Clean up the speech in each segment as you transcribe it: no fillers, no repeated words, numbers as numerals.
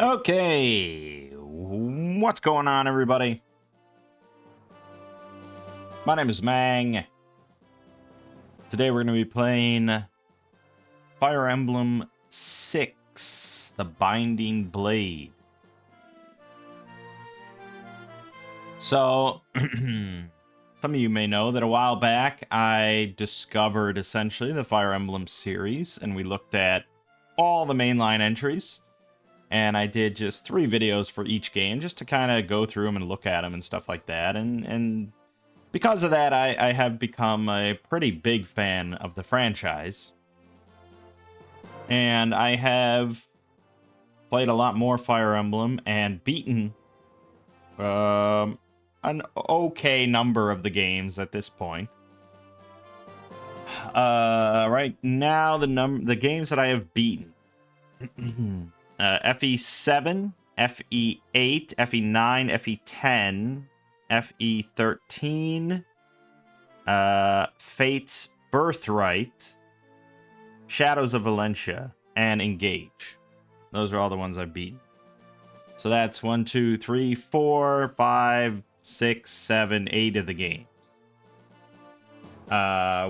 Okay, what's going on, everybody? My name is Mangg. Today we're going to be playing Fire Emblem 6, The Binding Blade. So, some of you may know that a while back I discovered essentially the Fire Emblem series, and we looked at all the mainline entries. And I did just 3 videos for each game just to kind of go through them and look at them and stuff like that. And because of that, I have become a pretty big fan of the franchise. And I have played a lot more Fire Emblem and beaten an okay number of the games at this point. Right now, the games that I have beaten. FE7, FE8, FE9, FE10, FE13, Fate's Birthright, Shadows of Valencia, and Engage. Those are all the ones I've beaten. So that's 1, 2, 3, 4, 5, 6, 7, 8 of the games.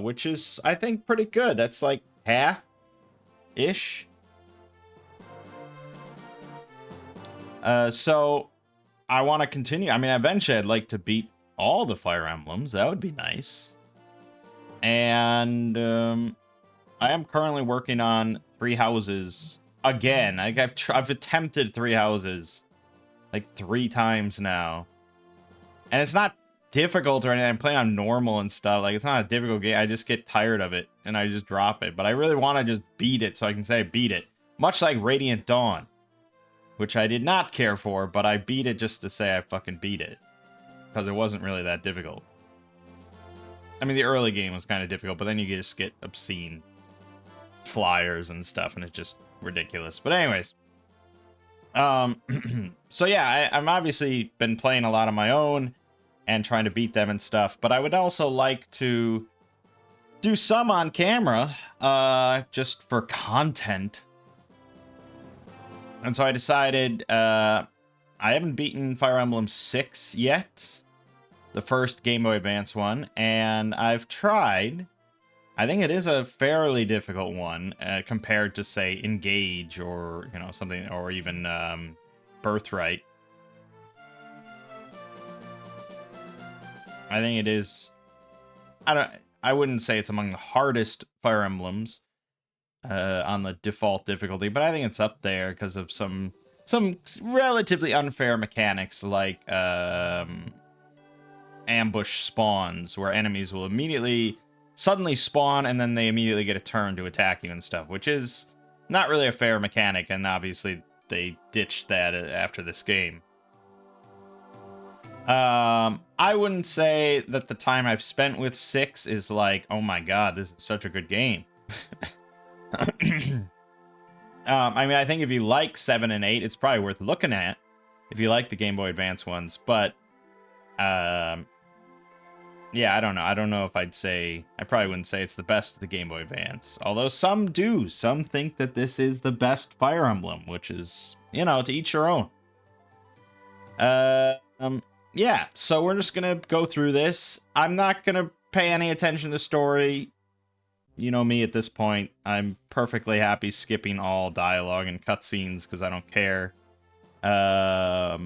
Which is, I think, pretty good. That's like half-ish. So I want to continue. I mean, eventually I'd like to beat all the Fire Emblems. That would be nice. And I am currently working on 3 houses again. I've attempted 3 houses like 3 times now. And it's not difficult or anything. I'm playing on normal and stuff. Like, it's not a difficult game. I just get tired of it and I just drop it. But I really want to just beat it so I can say I beat it. Much like Radiant Dawn, which I did not care for, but I beat it just to say I fucking beat it. Because it wasn't really that difficult. I mean, the early game was kind of difficult, but then you just get obscene flyers and stuff, and it's just ridiculous. But anyways. So yeah, I'm obviously been playing a lot on my own and trying to beat them and stuff, but I would also like to do some on camera, just for content. And so I decided, I haven't beaten Fire Emblem 6 yet, the first Game Boy Advance one, and I've tried. I think it is a fairly difficult one, compared to, say, Engage or, you know, something, or even Birthright. I think it is, I wouldn't say it's among the hardest Fire Emblems, on the default difficulty, but I think it's up there because of some relatively unfair mechanics, like ambush spawns, where enemies will suddenly spawn and then they immediately get a turn to attack you and stuff, which is not really a fair mechanic, and obviously they ditched that after this game. I wouldn't say that the time I've spent with 6 is like, oh my god, this is such a good game. I mean, I think if you like 7 and 8, it's probably worth looking at if you like the Game Boy Advance ones. But yeah, I don't know. I don't know if I probably wouldn't say it's the best of the Game Boy Advance. Although some do. Some think that this is the best Fire Emblem, which is, you know, to each your own. Yeah, so we're just gonna go through this. I'm not gonna pay any attention to the story. You know me at this point. I'm perfectly happy skipping all dialogue and cutscenes because I don't care. That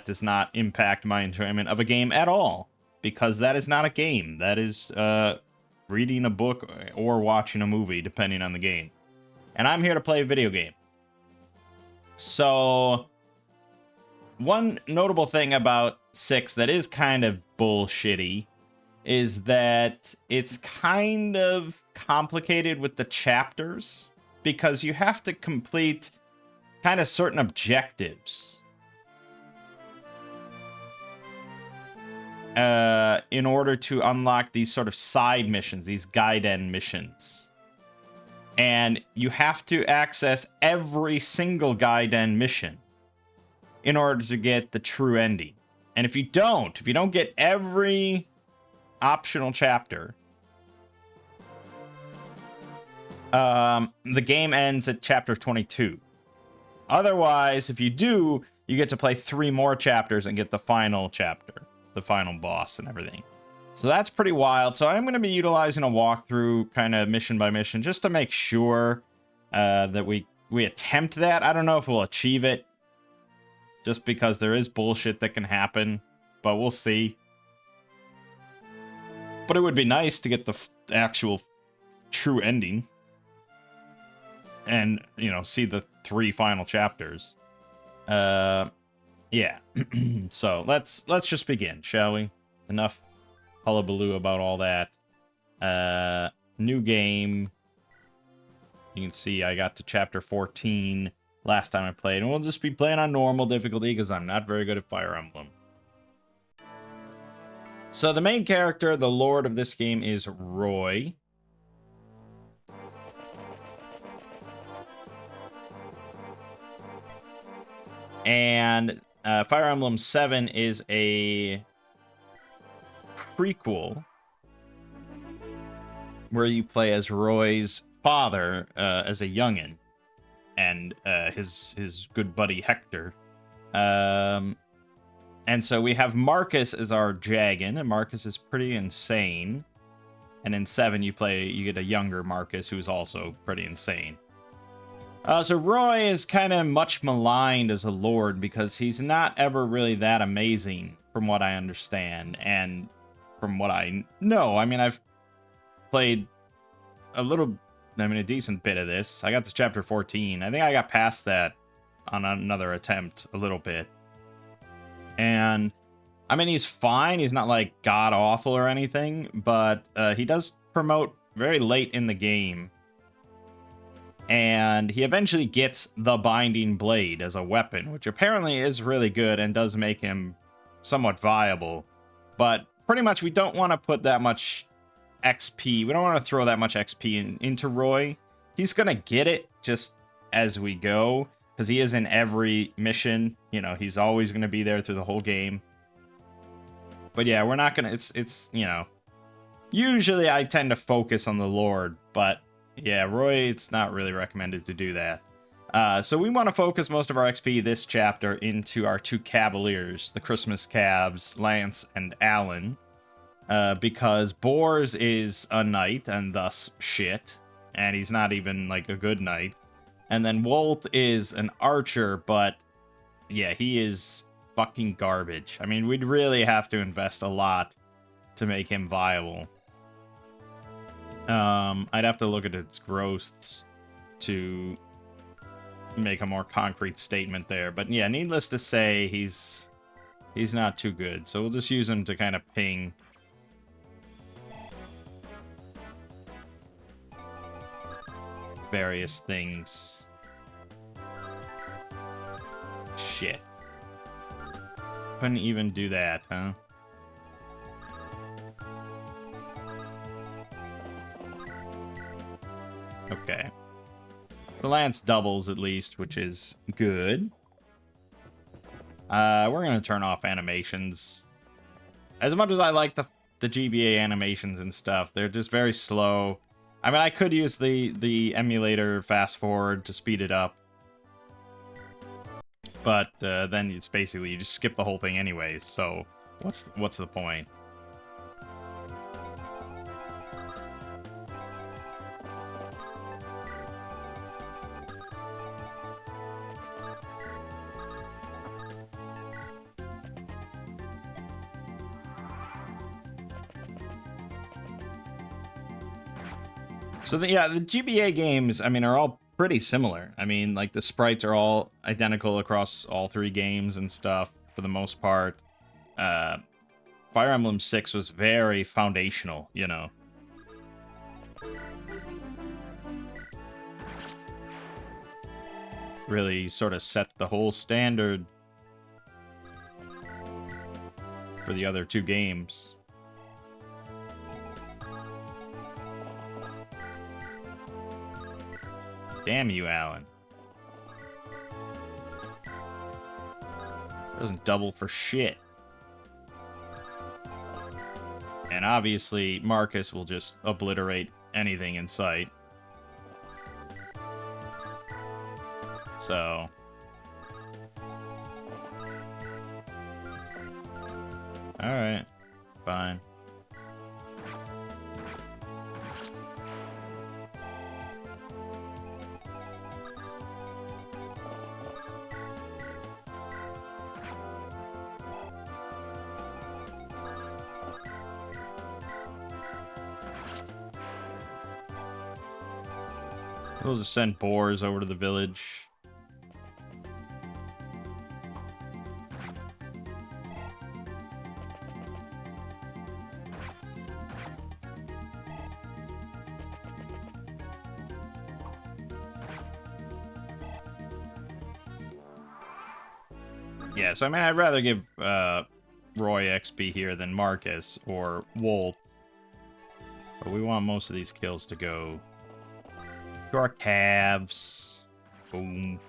does not impact my enjoyment of a game at all, because that is not a game. That is reading a book or watching a movie, depending on the game. And I'm here to play a video game. So, one notable thing about 6 that is kind of bullshitty is that it's kind of complicated with the chapters, because you have to complete kind of certain objectives in order to unlock these sort of side missions, these Gaiden missions. And you have to access every single Gaiden mission in order to get the true ending. And if you don't get every optional chapter, the game ends at chapter 22. Otherwise, if you do, you get to play 3 more chapters and get the final chapter, the final boss and everything. So that's pretty wild. So I'm going to be utilizing a walkthrough kind of mission by mission just to make sure that we attempt that. I don't know if we'll achieve it just because there is bullshit that can happen, but we'll see. But it would be nice to get the actual true ending and, you know, see the 3 final chapters. Yeah. So let's just begin, shall we? Enough hullabaloo about all that. New game. You can see I got to chapter 14 last time I played, and we'll just be playing on normal difficulty because I'm not very good at Fire Emblem. So the main character, the lord of this game, is Roy. And Fire Emblem 7 is a prequel where you play as Roy's father as a youngin, and his good buddy Hector. And so we have Marcus as our Jagan, and Marcus is pretty insane. And in 7 you get a younger Marcus who's also pretty insane. So Roy is kind of much maligned as a lord because he's not ever really that amazing, from what I understand, and from what I know. I mean, I've played a decent bit of this. I got to chapter 14. I think I got past that on another attempt a little bit. And, I mean, he's fine. He's not, like, god-awful or anything, but he does promote very late in the game. And he eventually gets the Binding Blade as a weapon, which apparently is really good and does make him somewhat viable. But pretty much we don't want to put that much XP. We don't want to throw that much XP into Roy. He's going to get it just as we go, because he is in every mission. You know, he's always going to be there through the whole game. But yeah, we're not going to... It's, you know... Usually I tend to focus on the Lord, but... Yeah, Roy, it's not really recommended to do that. So we want to focus most of our XP this chapter into our 2 Cavaliers, the Christmas Cavs, Lance and Alan, because Bors is a knight and thus shit, and he's not even like a good knight. And then Wolt is an archer, but yeah, he is fucking garbage. I mean, we'd really have to invest a lot to make him viable. I'd have to look at its growths to make a more concrete statement there. But yeah, needless to say, he's not too good. So we'll just use him to kind of ping various things. Shit. Couldn't even do that, huh? Okay. The Lance doubles, at least, which is good. We're going to turn off animations. As much as I like the GBA animations and stuff, they're just very slow. I mean, I could use the emulator fast forward to speed it up. But then it's basically, you just skip the whole thing anyways, so what's the point? So the GBA games, I mean, are all pretty similar. I mean, like, the sprites are all identical across all 3 games and stuff, for the most part. Fire Emblem 6 was very foundational, you know. Really sort of set the whole standard for the other 2 games. Damn you, Alan. Doesn't double for shit. And obviously, Marcus will just obliterate anything in sight. So, Alright. Fine. We'll just send boars over to the village. Yeah, so I mean, I'd rather give Roy XP here than Marcus or Wolf. But we want most of these kills to go to our calves. Boom.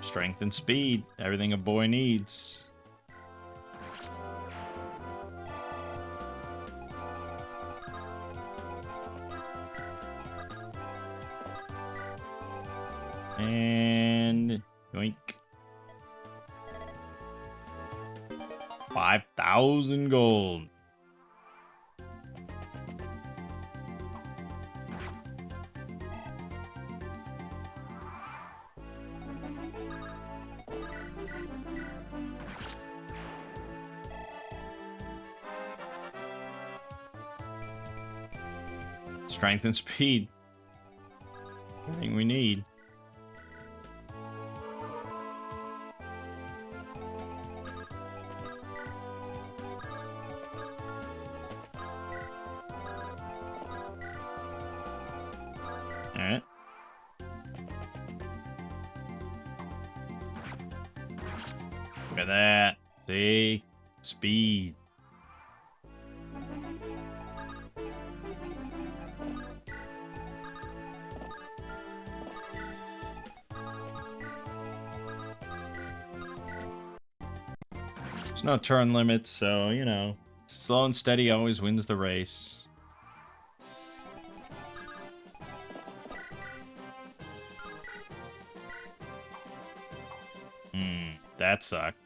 Strength and speed. Everything a boy needs. And yoink. 5,000 gold. Strength and speed. Everything we need. Alright. Look at that. See? Speed. There's no turn limit, so, you know, slow and steady always wins the race. That sucked.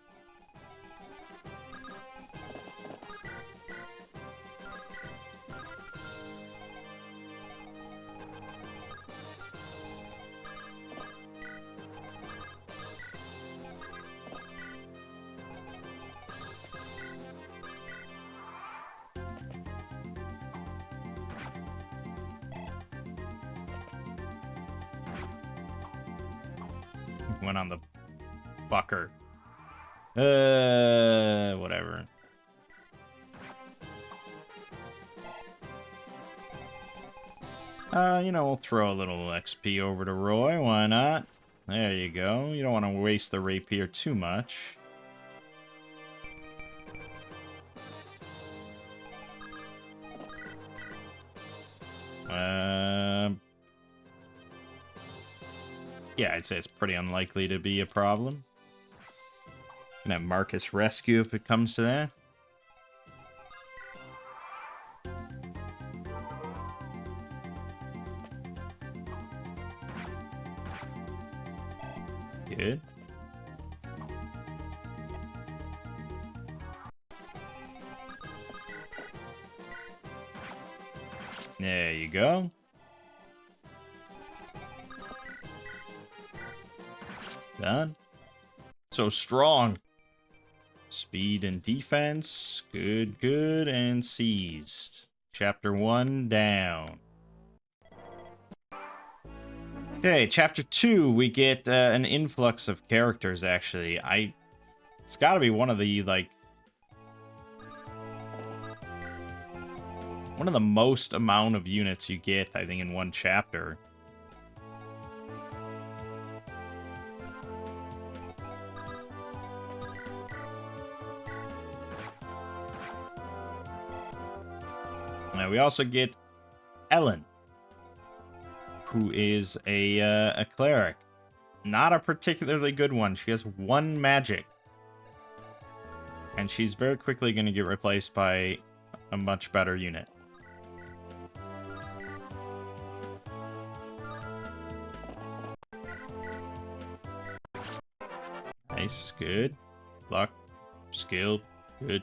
Went on the fucker. Whatever. You know, we'll throw a little XP over to Roy. Why not? There you go. You don't want to waste the rapier too much. Yeah, I'd say it's pretty unlikely to be a problem. Can have Marcus rescue if it comes to that. Good. There you go. Done. So strong. Speed and defense. Good, good, and seized. Chapter 1 down. Okay, chapter 2, we get an influx of characters, actually. It's gotta be one of the, like... one of the most amount of units you get, I think, in one chapter. Now, we also get Ellen, who is a cleric. Not a particularly good one. She has 1 magic. And she's very quickly going to get replaced by a much better unit. Nice, good. Luck, skill, good.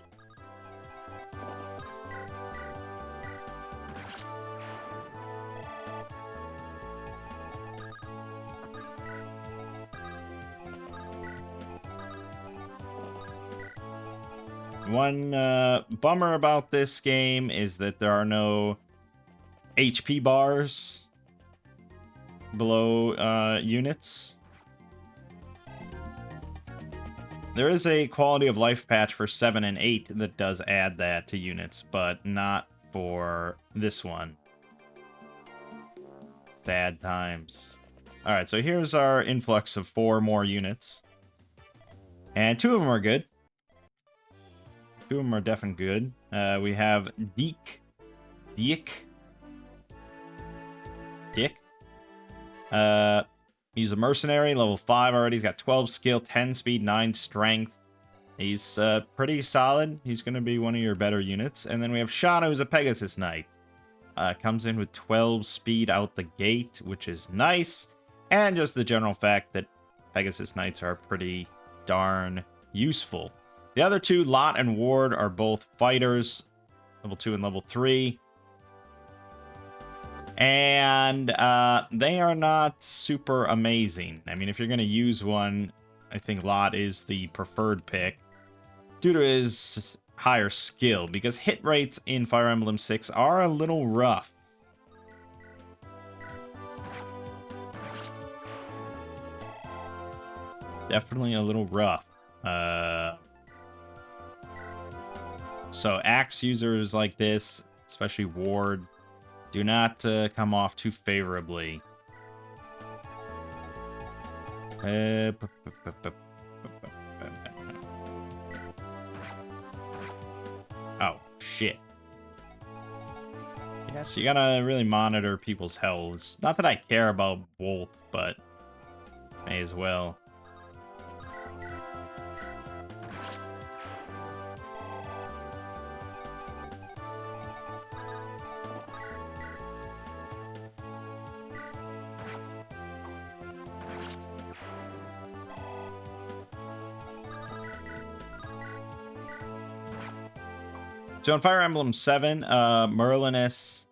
One bummer about this game is that there are no HP bars below units. There is a quality of life patch for 7 and 8 that does add that to units, but not for this one. Sad times. Alright, so here's our influx of 4 more units. And 2 of them are good. 2 of them are definitely good. We have Dick. He's a mercenary, level 5 already. He's got 12 skill, 10 speed, 9 strength. He's pretty solid. He's going to be one of your better units. And then we have Shauna, who's a Pegasus Knight. Comes in with 12 speed out the gate, which is nice. And just the general fact that Pegasus Knights are pretty darn useful. The other 2, Lot and Ward, are both fighters, level 2 and level 3. And they are not super amazing. I mean, if you're going to use one, I think Lot is the preferred pick due to his higher skill, because hit rates in Fire Emblem 6 are a little rough. Definitely a little rough. So axe users like this, especially Ward, do not come off too favorably. Oh, shit. Yeah, so you gotta really monitor people's health. Not that I care about Bolt, but may as well. So in Fire Emblem 7, Merlinus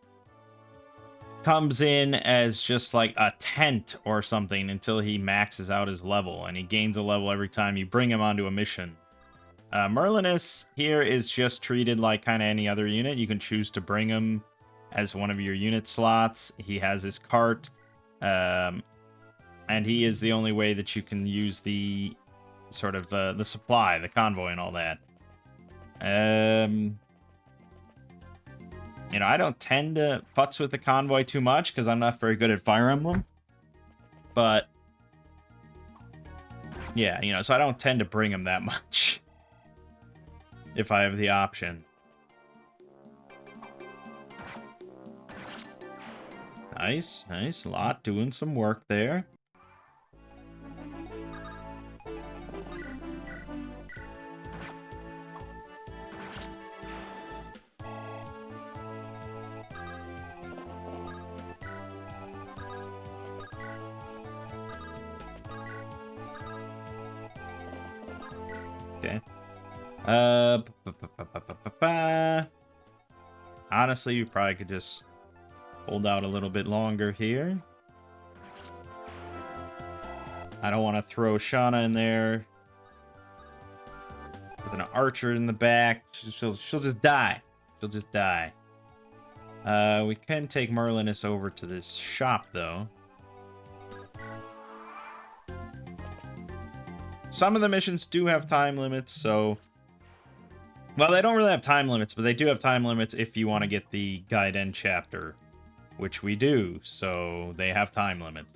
comes in as just like a tent or something until he maxes out his level, and he gains a level every time you bring him onto a mission. Merlinus here is just treated like kind of any other unit. You can choose to bring him as one of your unit slots. He has his cart, and he is the only way that you can use the sort of the supply, the convoy, and all that. You know, I don't tend to futz with the convoy too much because I'm not very good at Fire Emblem. But, yeah, you know, so I don't tend to bring him that much if I have the option. Nice, nice. Lot doing some work there. Okay. Honestly, you probably could just hold out a little bit longer here. I don't want to throw Shauna in there with an archer in the back. She'll just die. She'll just die. We can take Merlinus over to this shop, though. Some of the missions do have time limits, so... Well, they don't really have time limits, but they do have time limits if you want to get the Gaiden chapter, which we do, so they have time limits.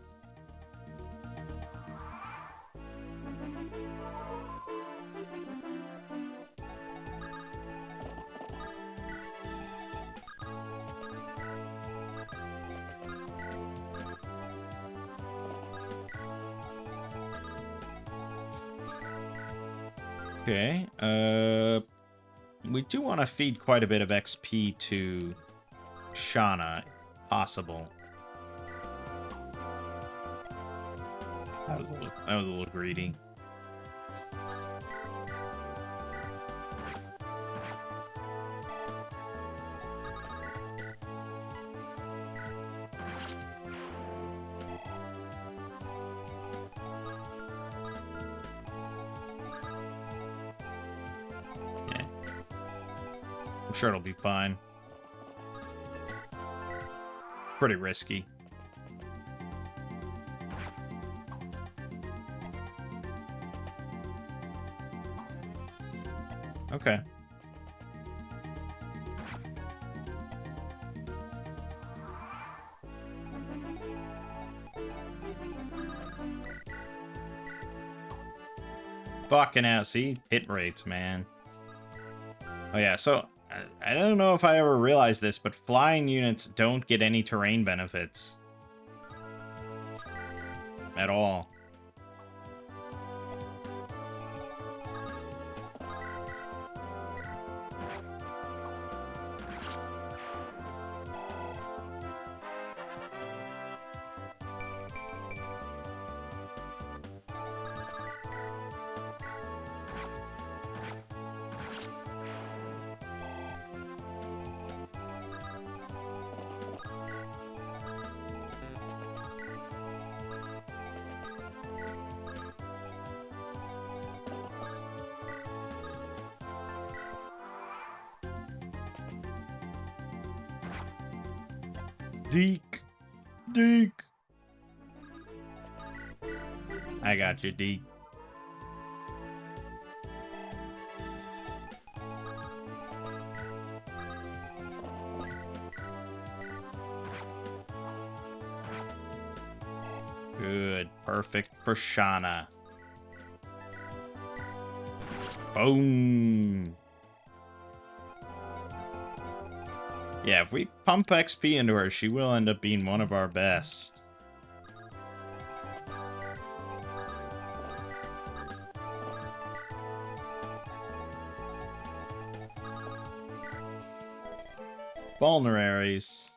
Okay, we do want to feed quite a bit of XP to Shauna, if possible. That was a little greedy. I'm sure it'll be fine. Pretty risky. Okay. Fucking out. See? Hit rates, man. Oh, yeah. So, I don't know if I ever realized this, but flying units don't get any terrain benefits. At all. Deke. Deke. I got you, Deke. Good. Perfect for Shauna. Boom. Yeah, if we pump XP into her, she will end up being one of our best. Vulneraries.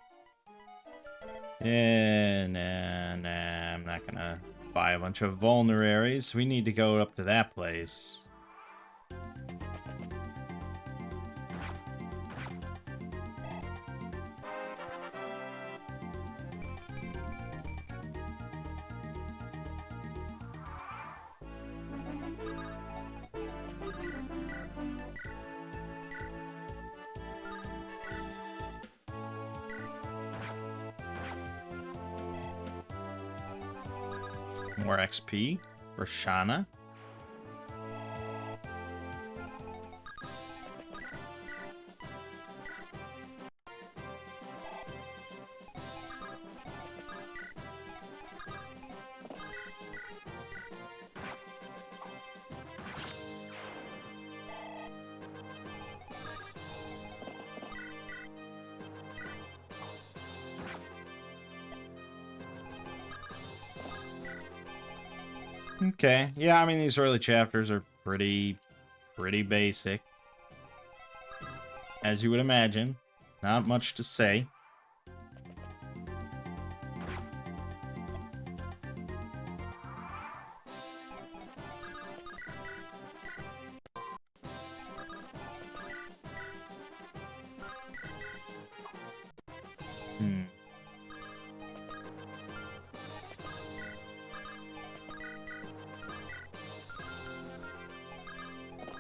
Yeah, nah, I'm not gonna buy a bunch of vulneraries. We need to go up to that place. More XP for Shauna. Okay, yeah, I mean, these early chapters are pretty basic. As you would imagine. Not much to say.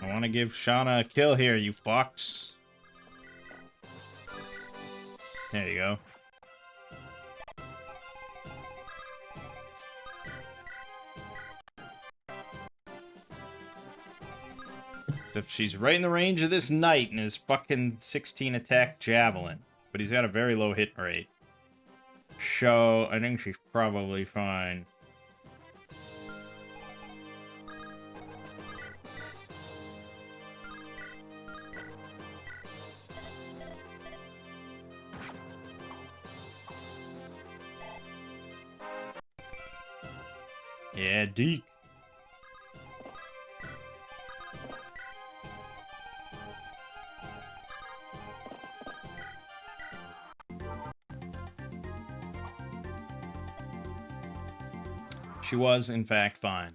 I want to give Shauna a kill here, you fucks. There you go. Except she's right in the range of this knight and his fucking 16 attack javelin. But he's got a very low hit rate. So, I think she's probably fine. Yeah, Deke. She was, in fact, fine.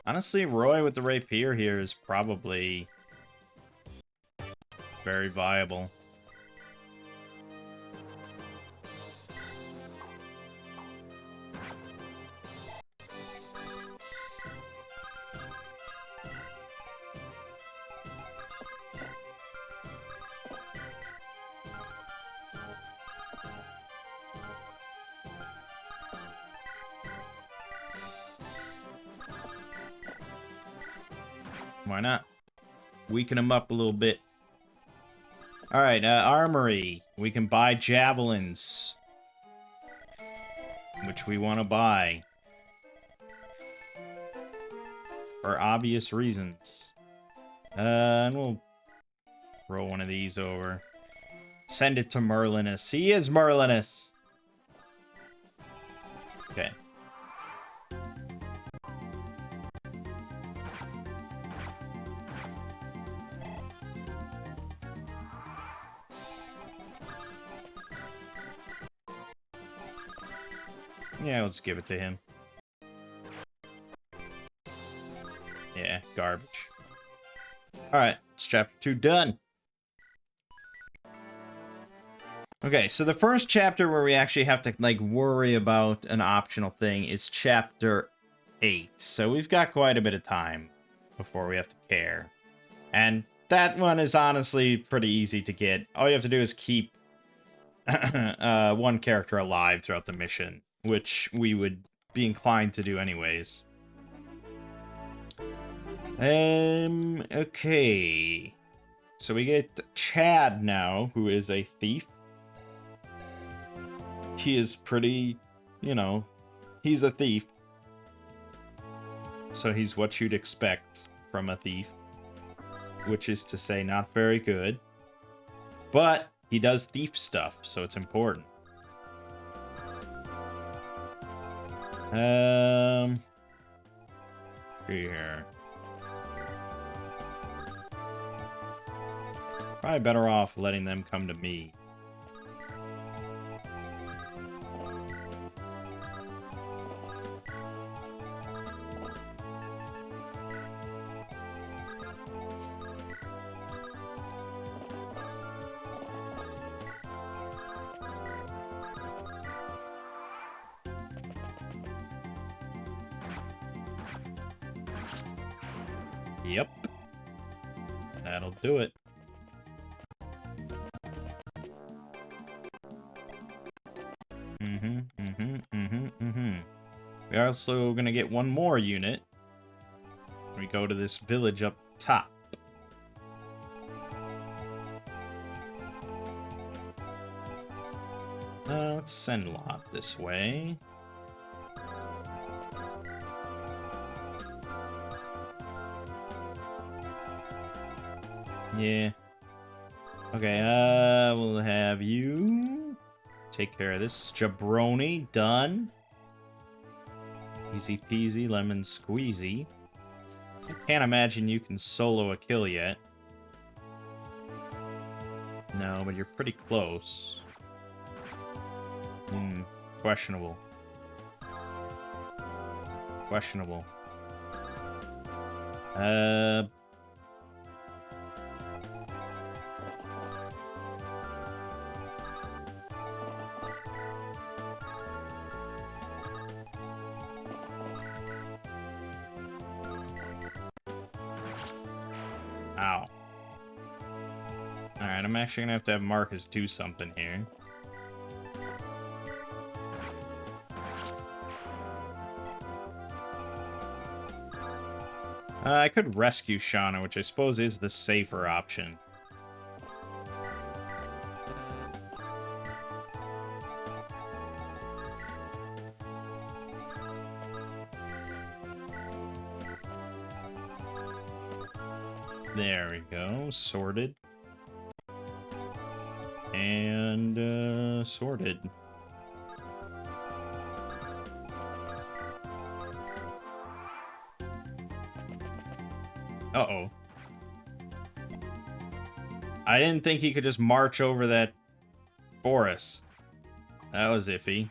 Honestly, Roy with the rapier here is probably very viable. Why not? Weaken him up a little bit. Alright, armory. We can buy javelins. Which we want to buy. For obvious reasons. And we'll throw one of these over. Send it to Merlinus. He is Merlinus! Okay. Yeah, let's give it to him. Yeah, garbage. Alright, it's chapter 2 done. Okay, so the first chapter where we actually have to, like, worry about an optional thing is chapter 8. So we've got quite a bit of time before we have to care. And that one is honestly pretty easy to get. All you have to do is keep one character alive throughout the mission, which we would be inclined to do anyways. Okay. So we get Chad now, who is a thief. He is pretty, you know, he's a thief. So he's what you'd expect from a thief. Which is to say, not very good. But he does thief stuff, so it's important. Here. Probably better off letting them come to me. Yep. That'll do it. We're also gonna get one more unit. We go to this village up top. Let's send Lot this way. Yeah. Okay, we'll have you take care of this jabroni. Done. Easy peasy, lemon squeezy. I can't imagine you can solo a kill yet. No, but you're pretty close. Questionable. Questionable. Ow. Alright, I'm actually gonna have Marcus do something here. I could rescue Shauna, which I suppose is the safer option. There we go. Sorted. And, sorted. Uh-oh. I didn't think he could just march over that forest. That was iffy.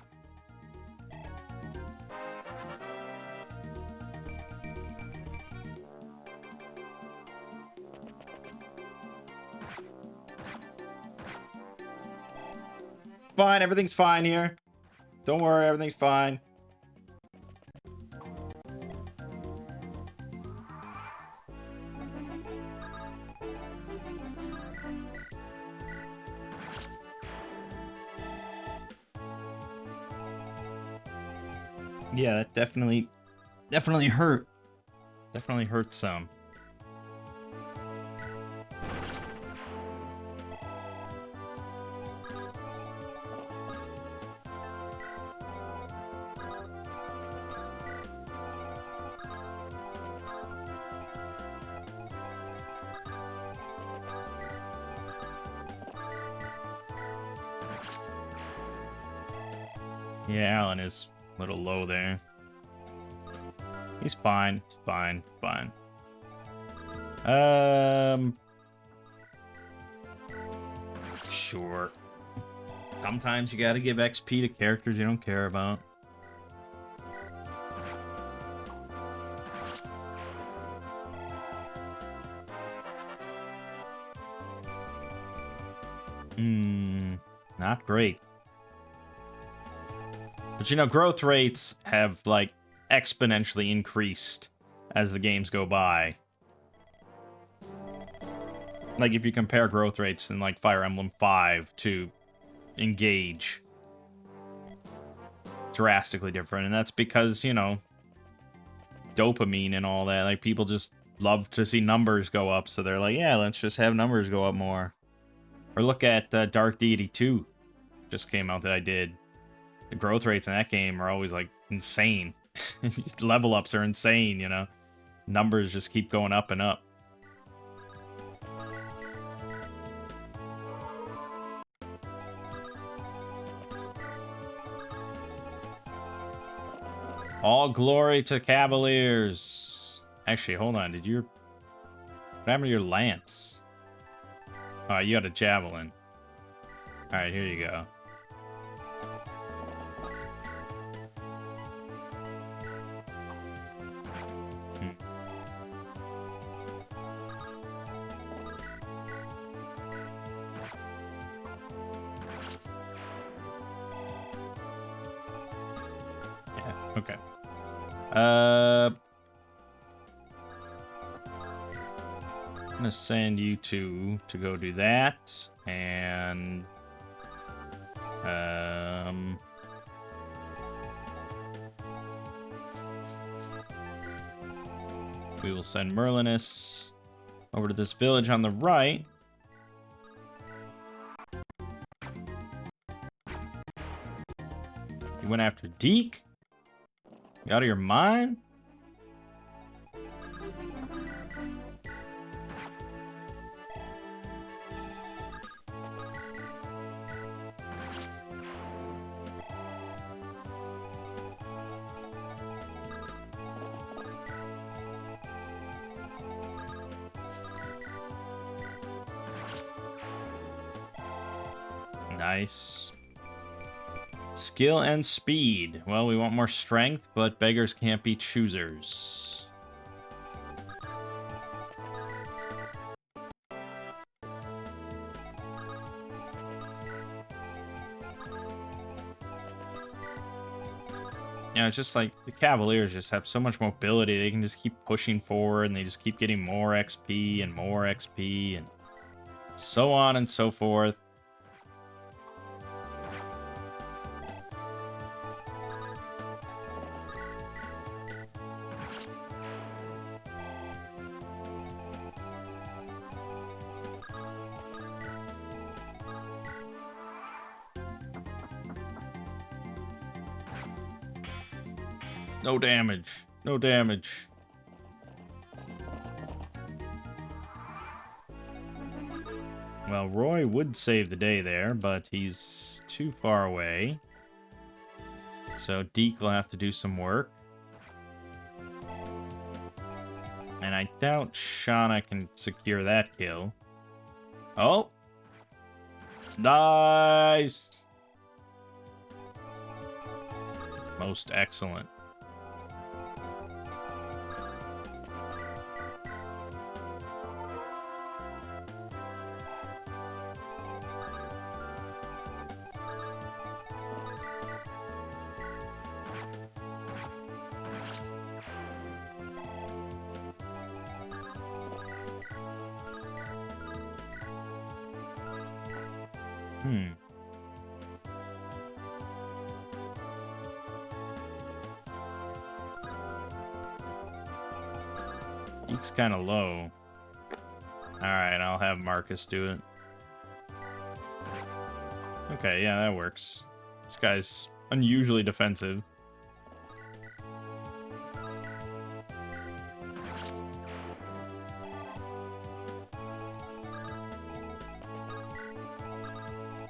Fine, everything's fine here. Don't worry, everything's fine. Yeah, that definitely hurt. Definitely hurt some. Yeah, Alan is a little low there. He's fine. It's fine. Fine. Sure. Sometimes you gotta give XP to characters you don't care about. Not great. But you know, growth rates have, like, exponentially increased as the games go by. Like, if you compare growth rates in, like, Fire Emblem 5 to Engage, drastically different. And that's because, you know, dopamine and all that. Like, people just love to see numbers go up, so they're like, yeah, let's just have numbers go up more. Or look at Dark Deity 2. Just came out that I did. The growth rates in that game are always, like, insane. Level ups are insane, you know? Numbers just keep going up and up. All glory to Cavaliers. Actually, hold on. What happened to your lance? Oh, you got a javelin. Alright, here you go. Yeah, okay. I'm gonna send you two to go do that, and we will send Merlinus over to this village on the right. You went after Deke? You out of your mind? Nice. Skill and speed. Well, we want more strength, but beggars can't be choosers. Yeah, it's just like the Cavaliers just have so much mobility. They can just keep pushing forward, and they just keep getting more XP and more XP, and so on and so forth. No damage. No damage. Well, Roy would save the day there, but he's too far away. So Deke will have to do some work. And I doubt Shauna can secure that kill. Oh! Nice! Most excellent. Deke's kind of low. Alright, I'll have Marcus do it. Okay, yeah, that works. This guy's unusually defensive.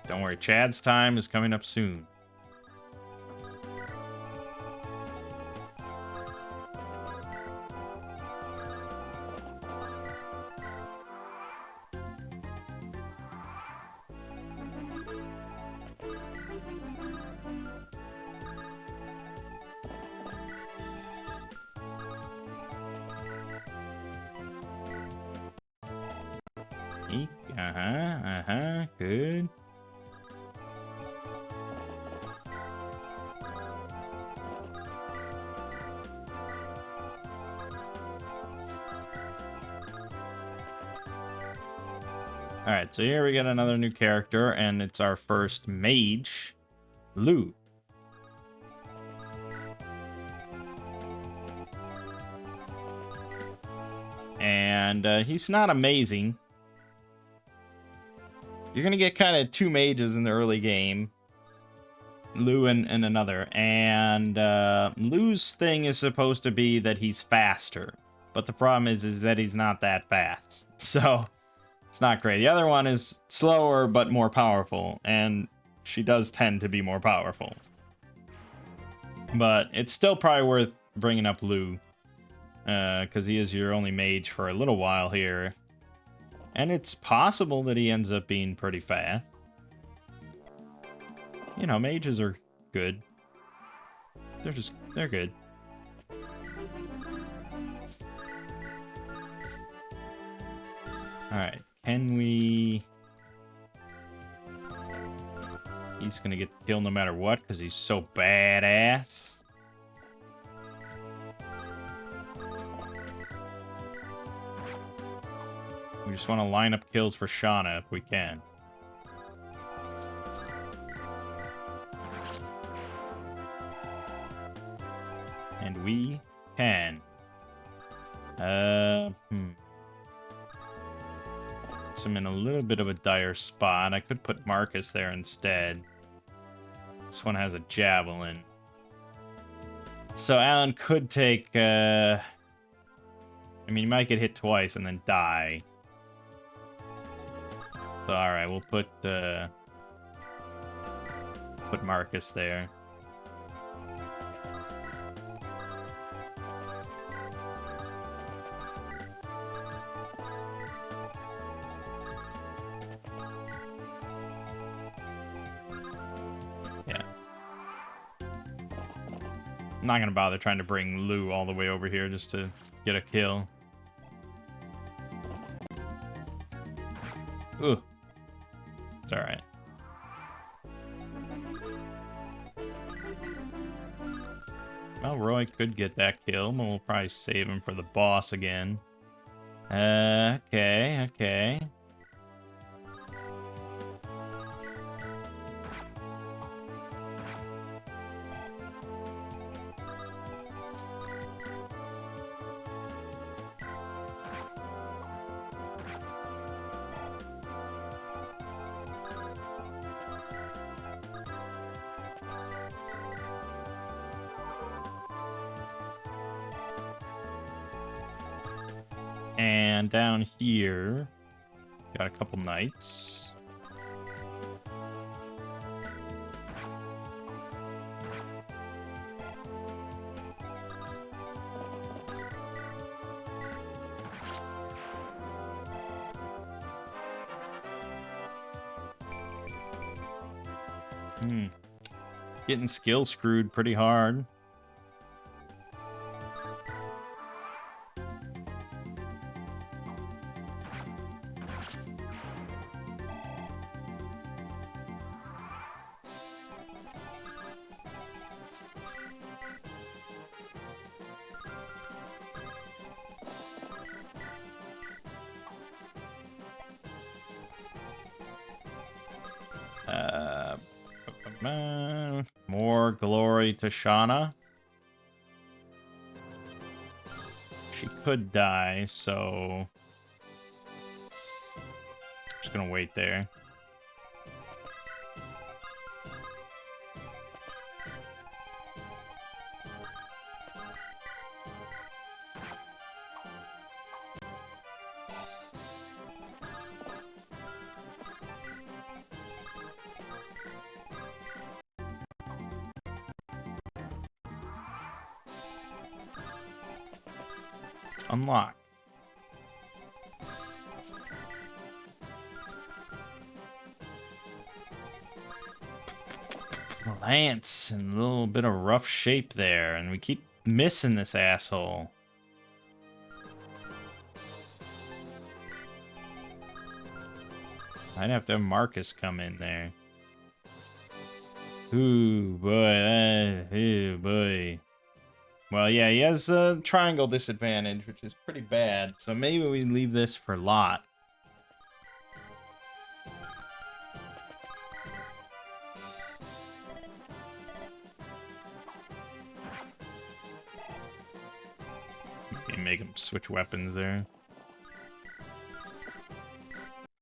Don't worry, Chad's time is coming up soon. Eek. Good. Alright, so here we get another new character, and it's our first mage, Lou. And he's not amazing. You're gonna get kind of two mages in the early game. Lou and another. And Lou's thing is supposed to be that he's faster. But the problem is that he's not that fast. So, it's not great. The other one is slower but more powerful. And she does tend to be more powerful. But it's still probably worth bringing up Lou. Because he is your only mage for a little while here. And it's possible that he ends up being pretty fast. You know, mages are good. They're good. Alright, can we... He's gonna get the kill no matter what, because he's so badass. We just want to line up kills for Shauna if we can. And we can. So I'm in a little bit of a dire spot. I could put Marcus there instead. This one has a javelin. So Alan could take... I mean, he might get hit twice and then die. So, alright, we'll put Marcus there. Yeah. I'm not gonna bother trying to bring Lou all the way over here just to get a kill. Ooh. It's alright. Well, Roy could get that kill, but we'll probably save him for the boss again. Okay. And down here, got a couple knights. Getting skill screwed pretty hard. More glory to Shauna. She could die, so... Just gonna wait there. Unlock. Lance in a little bit of rough shape there, and we keep missing this asshole. I'd have to have Marcus come in there. Ooh, boy. Ooh, boy. Well, yeah, he has a triangle disadvantage, which is pretty bad. So maybe we leave this for Lot. Maybe make him switch weapons there.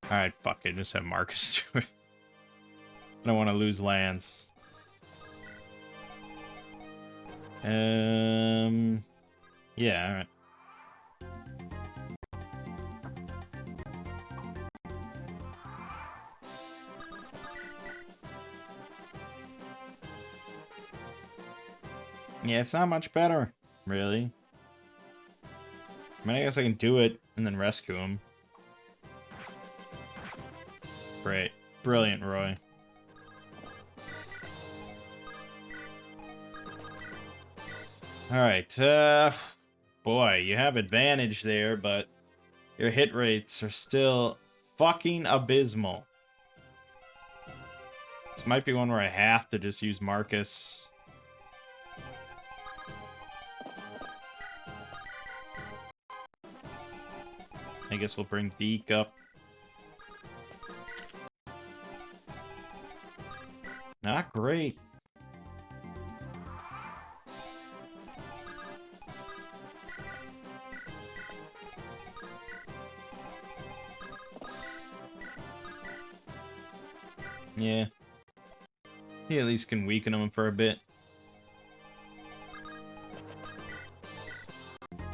Alright, fuck it. Just have Marcus do it. I don't want to lose Lance. Yeah, alright. Yeah, it's not much better, really. I mean, I guess I can do it and then rescue him. Great. Brilliant, Roy. Alright, boy, you have advantage there, but your hit rates are still fucking abysmal. This might be one where I have to just use Marcus. I guess we'll bring Deke up. Not great. Yeah. He at least can weaken him for a bit.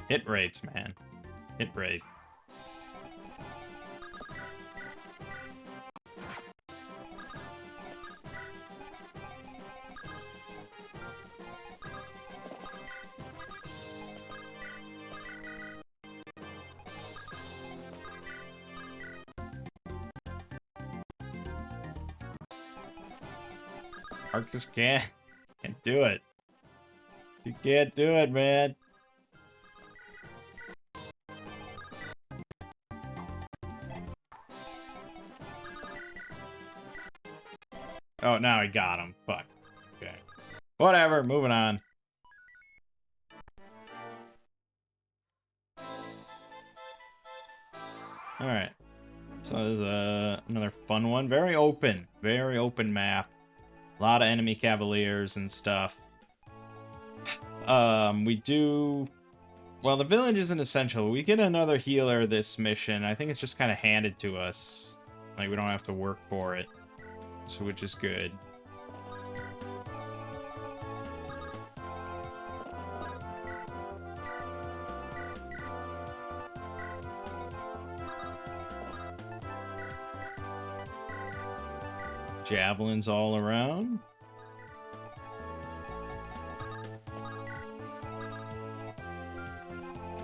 Hit rates, man. Hit rate. Marcus can't do it. You can't do it, man. Oh, now he got him. Fuck. Okay. Whatever, moving on. Alright. So there's another fun one. Very open map. A lot of enemy cavaliers and stuff. We do... Well, the village isn't essential. We get another healer this mission. I think it's just kind of handed to us. Like, we don't have to work for it. So, which is good. Javelins all around.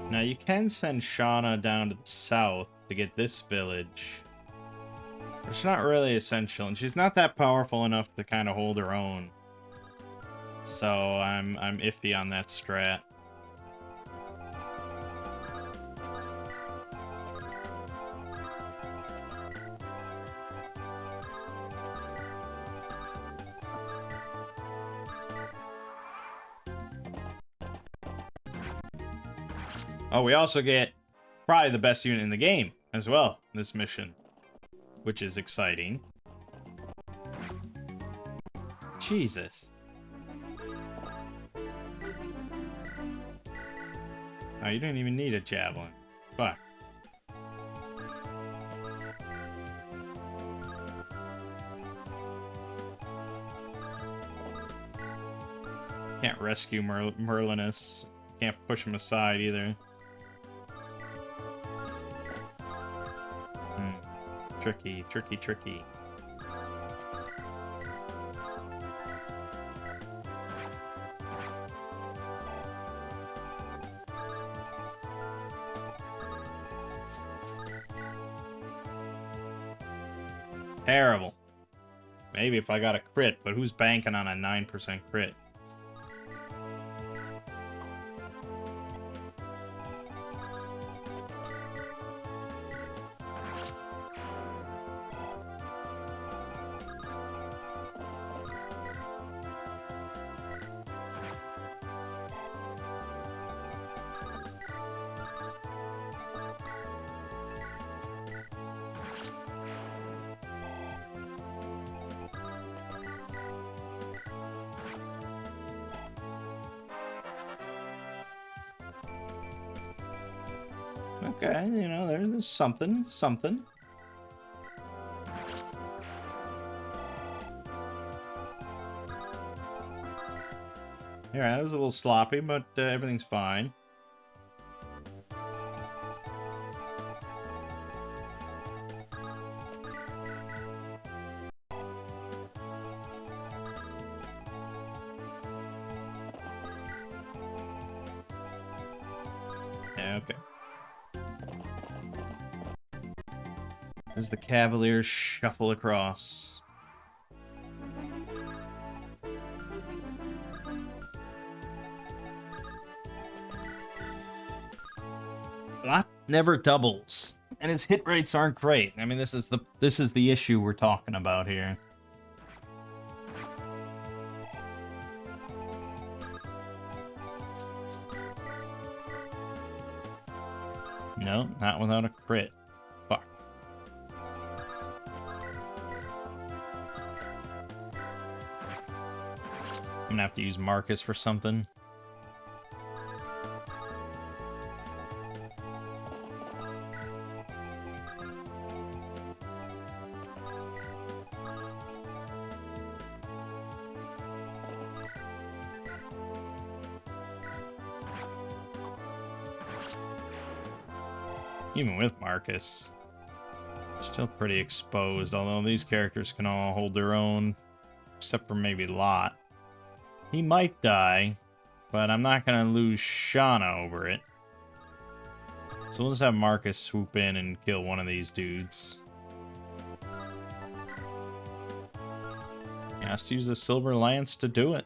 Now you can send Shauna down to the south to get this village. It's not really essential, and she's not that powerful enough to kind of hold her own. So I'm iffy on that strat. Oh, we also get probably the best unit in the game as well, this mission, which is exciting. Jesus. Oh, you didn't even need a javelin. Fuck. Can't rescue Merlinus. Can't push him aside either. Tricky, tricky, tricky. Terrible. Maybe if I got a crit, but who's banking on a 9% crit? Okay, you know, there's something. Yeah, it was a little sloppy, but everything's fine. Yeah, okay. As the Cavaliers shuffle across. Lot never doubles, and his hit rates aren't great. I mean, this is the issue we're talking about here. No, not without a crit. Fuck. I'm gonna have to use Marcus for something. Even with Marcus, still pretty exposed, although these characters can all hold their own, except for maybe Lot. He might die, but I'm not going to lose Shauna over it. So we'll just have Marcus swoop in and kill one of these dudes. He has to use a Silver Lance to do it.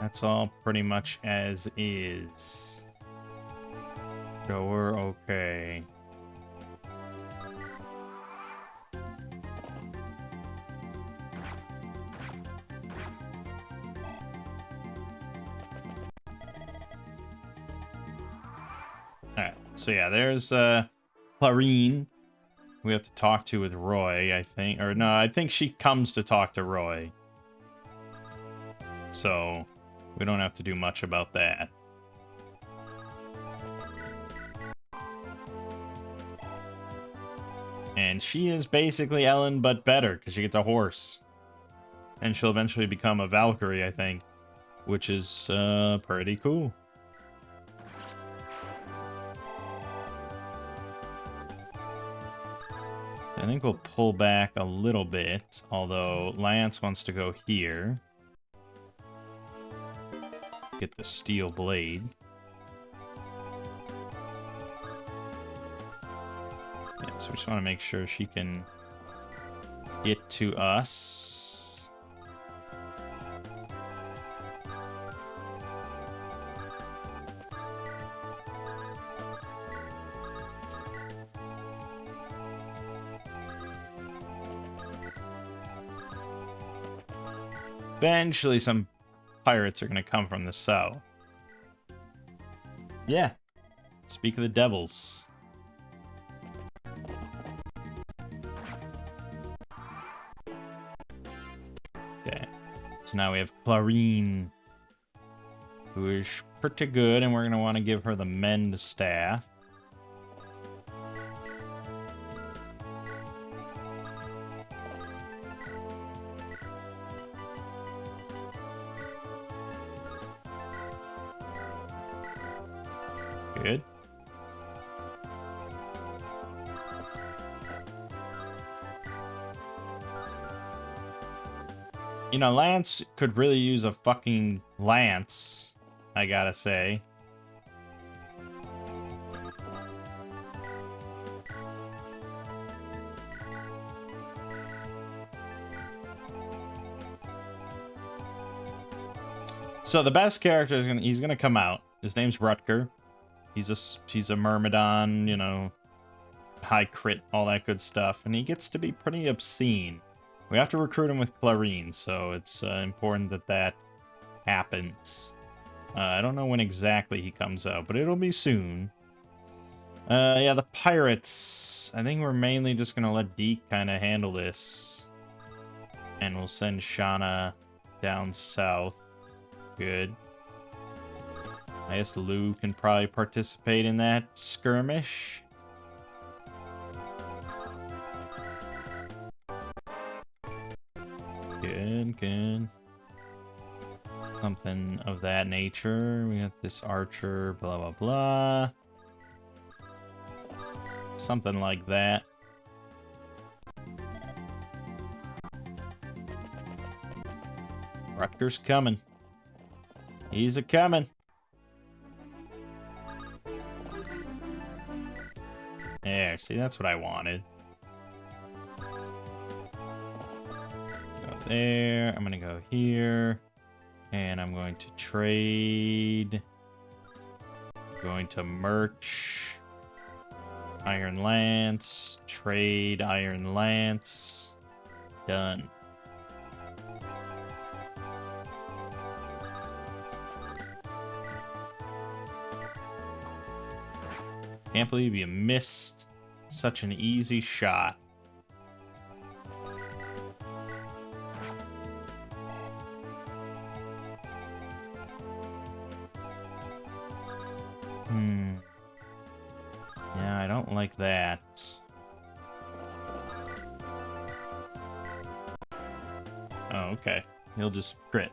That's all pretty much as is. So we're okay. Alright, so yeah, there's Clarine we have to talk to with Roy, I think. Or no, I think she comes to talk to Roy. So we don't have to do much about that. And she is basically Ellen, but better, because she gets a horse. And she'll eventually become a Valkyrie, I think. Which is pretty cool. I think we'll pull back a little bit, although Lance wants to go here. Get the steel blade. Yeah, so we just want to make sure she can get to us. Eventually, some pirates are going to come from the south. Yeah. Speak of the devils. Okay. So now we have Clarine, who is pretty good, and we're going to want to give her the Mend Staff. Good. You know, Lance could really use a fucking lance, I gotta say. So the best character is he's gonna come out. His name's Rutger. He's a Myrmidon, you know, high crit, all that good stuff, and he gets to be pretty obscene. We have to recruit him with Clarine, so it's important that that happens. I don't know when exactly he comes out, but it'll be soon. Yeah, the pirates. I think we're mainly just gonna let Deke kind of handle this. And we'll send Shauna down south. Good. I guess Lou can probably participate in that skirmish. Good, good. Something of that nature. We got this archer, blah, blah, blah. Something like that. Rutger's coming. He's a-coming. There, see, that's what I wanted. Go there. I'm gonna go here. And I'm going to trade. Going to merch. Iron Lance. Trade Iron Lance. Done. Can't believe you missed such an easy shot. Yeah, I don't like that. Oh, okay. He'll just crit.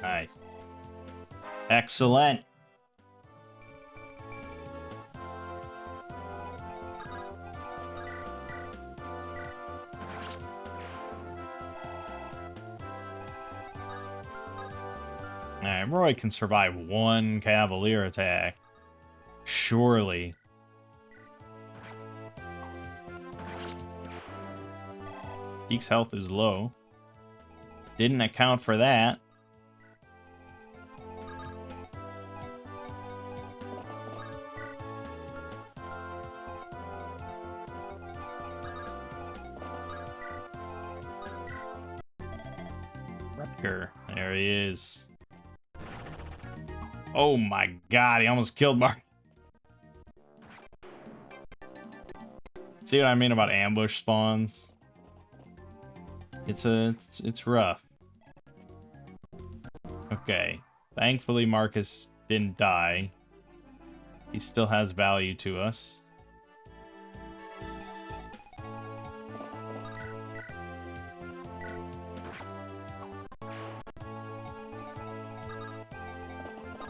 Nice. Excellent. Alright, Roy can survive one Cavalier attack. Surely. Deke's health is low. Didn't account for that. Rutger. There he is. Oh my god, he almost killed Mark. See what I mean about ambush spawns? It's rough. Okay. Thankfully Marcus didn't die. He still has value to us.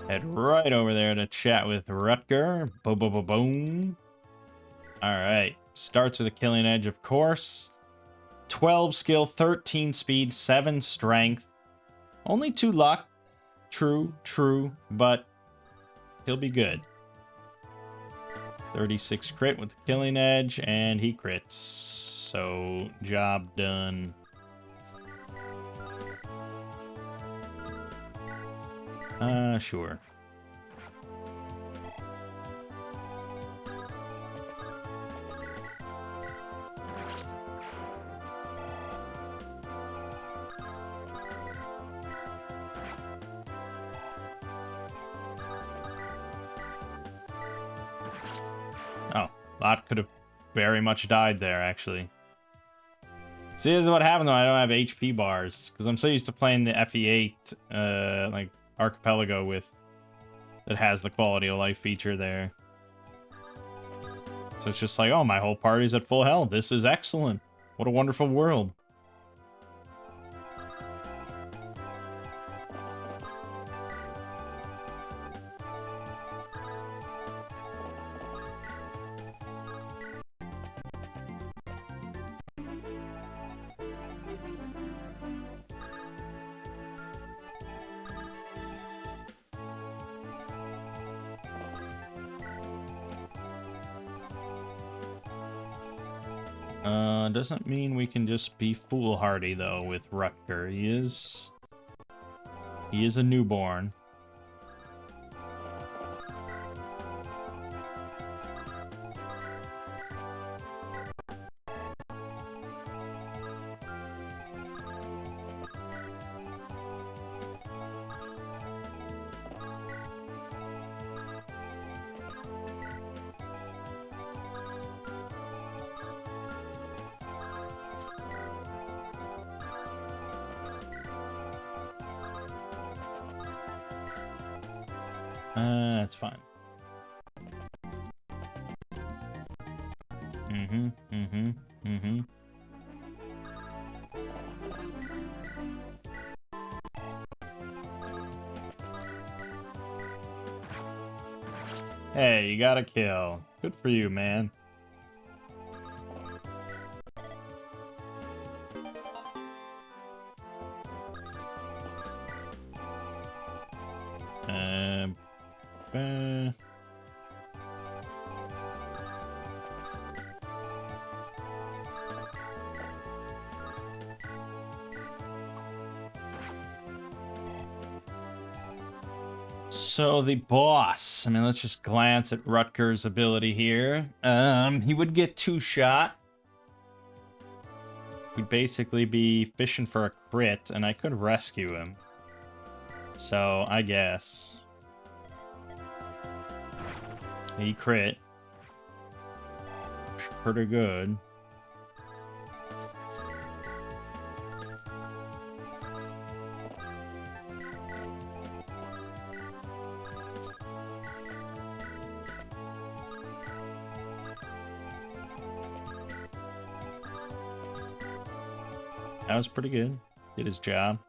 Head right over there to chat with Rutger. Boom, boom, boom, boom. Alright. Starts with a killing edge, of course. 12 skill, 13 speed, 7 strength. Only 2 luck. True, true, but he'll be good. 36 crit with the killing edge, and he crits. So, job done. Sure. Oh, Lot could have very much died there, actually. See, this is what happened though. I don't have HP bars because I'm so used to playing the FE8 like Archipelago with that has the quality of life feature there. So it's just like, oh, my whole party's at full health. This is excellent. What a wonderful world. Doesn't mean we can just be foolhardy though with Rutger. He is a newborn. That's fine. Hey, you got a kill. Good for you, man. So the boss, I mean, let's just glance at Rutger's ability here. He would get 2-shot. We'd basically be fishing for a crit, and I could rescue him. So, I guess. He crit. Pretty good. That was pretty good. Did his job.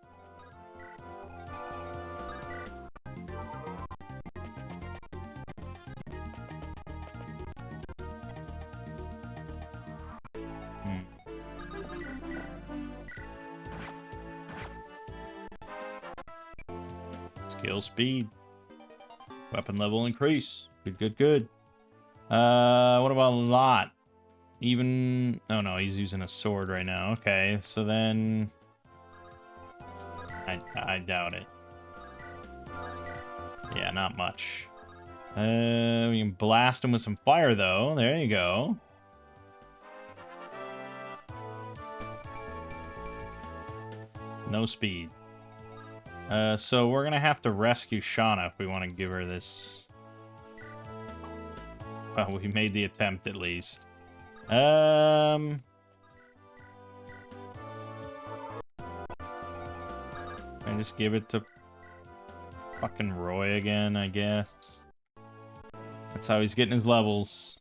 Skill speed. Weapon level increase. Good, good, good. What about Lot? Even... Oh, no, he's using a sword right now. Okay, so then... I doubt it. Yeah, not much. We can blast him with some fire, though. There you go. No speed. So we're gonna have to rescue Shauna if we want to give her this... Well, we made the attempt, at least. And just give it to fucking Roy again, I guess. That's how he's getting his levels.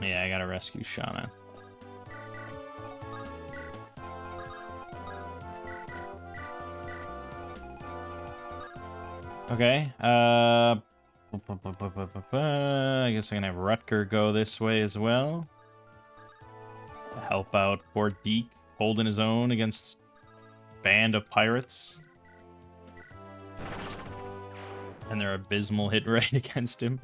Yeah, I gotta rescue Shauna. Okay, I guess I'm gonna have Rutger go this way as well. To help out poor Deke, holding his own against a band of pirates. And their abysmal hit rate against him.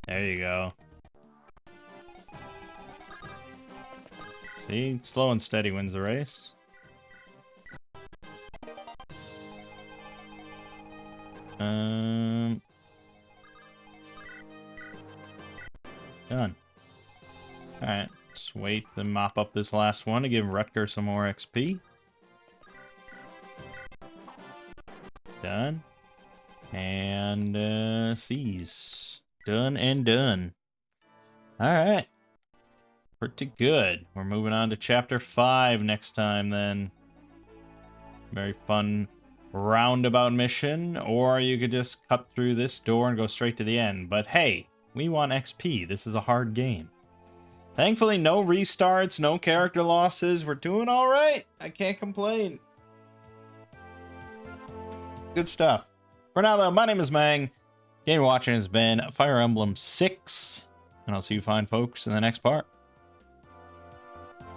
There you go. See? Slow and steady wins the race. Done. Alright, let's wait to mop up this last one to give Rutger some more XP. Done. And, seize. Done and done. Alright. Pretty good. We're moving on to Chapter 5 next time, then. Very fun roundabout mission, or you could just cut through this door and go straight to the end. But hey, we want XP. This is a hard game. Thankfully, no restarts, no character losses. We're doing all right. I can't complain. Good stuff. For now, though, my name is Mangg. Game you're watching has been Fire Emblem 6. And I'll see you fine folks in the next part.